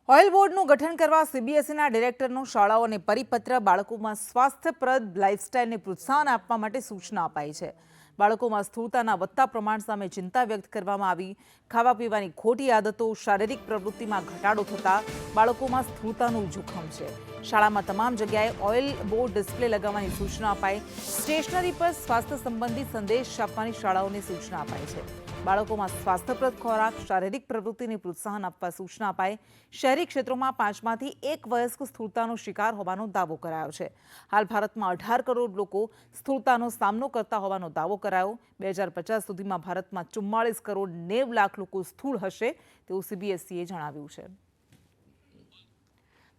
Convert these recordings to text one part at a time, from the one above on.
Oil બોર્ડનું ગઠન કરવા સીબીએસઈના ડિરેક્ટરનો શાળાઓને પરિપત્ર બાળકોમાં સ્વાસ્થ્યપ્રદ લાઇફસ્ટાઇલને પ્રોત્સાહન આપવા માટે સૂચના અપાઈ છે। બાળકોમાં સ્થૂળતાના વધતા પ્રમાણ સામે ચિંતા વ્યક્ત કરવામાં આવી। ખાવા પીવાની ખોટી આદતો, શારીરિક પ્રવૃત્તિમાં ઘટાડો થતા બાળકોમાં સ્થૂળતાનું જોખમ છે। શાળામાં તમામ જગ્યાએ ઓઇલ બોર્ડ ડિસ્પ્લે લગાવવાની સૂચના અપાઈ। સ્ટેશનરી પર સ્વાસ્થ્ય સંબંધી સંદેશ છાપવાની શાળાઓને સૂચના અપાઈ છે। બાળકોમાં સ્વાસ્થ્યપ્રદ ખોરાક, શારીરિક પ્રવૃત્તિને પ્રોત્સાહન આપવા સૂચના અપાઈ। શહેરી ક્ષેત્રોમાં 5માંથી 1 વયસ્ક સ્થૂળતાનો શિકાર હોવાનો દાવો કરાયો છે। હાલ ભારતમાં 18 કરોડ લોકો સ્થૂળતાનો સામનો કરતા હોવાનો દાવો કરાયો। 2050 સુધીમાં ભારતમાં 44 કરોડ 90 લાખ લોકો સ્થૂળ હશે તેવું સીબીએસઈએ જણાવ્યું છે।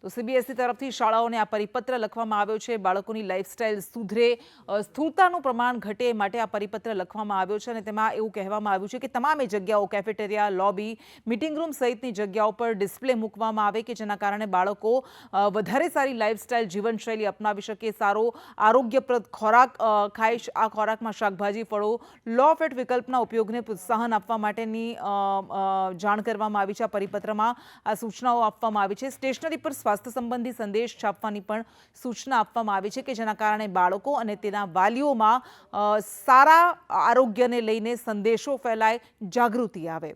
તો સીબીએસઈ તરફથી શાળાઓને આ પરિપત્ર લખવામાં આવ્યો છે। બાળકોની લાઇફસ્ટાઇલ સુધરે, સ્થૂળતાનું પ્રમાણ ઘટે માટે આ પરિપત્ર લખવામાં આવ્યો છે અને તેમાં એવું કહેવામાં આવ્યું છે કે તમામે જગ્યાઓ, કેફેટેરિયા, લોબી, મીટિંગ રૂમ સહિતની જગ્યાઓ પર ડિસ્પ્લે મૂકવામાં આવે કે જેના કારણે બાળકો વધારે સારી લાઇફસ્ટાઇલ જીવનશૈલી અપનાવી શકે, સારો આરોગ્યપ્રદ ખોરાક ખાય। આ ખોરાકમાં શાકભાજી, ફળો, લો ફેટ વિકલ્પના ઉપયોગને પ્રોત્સાહન આપવા માટેની જાણ કરવામાં આવી છે। આ પરિપત્રમાં આ સૂચનાઓ આપવામાં આવી છે। સ્ટેશનરી પર સ્વાસ્થ્ય સંબંધી સંદેશ છાપવાની પણ સૂચના આપવામાં આવી છે કે જેના કારણે બાળકો અને તેના વાલીઓમાં સારા આરોગ્યને લઈને સંદેશો ફેલાય, જાગૃતિ આવે।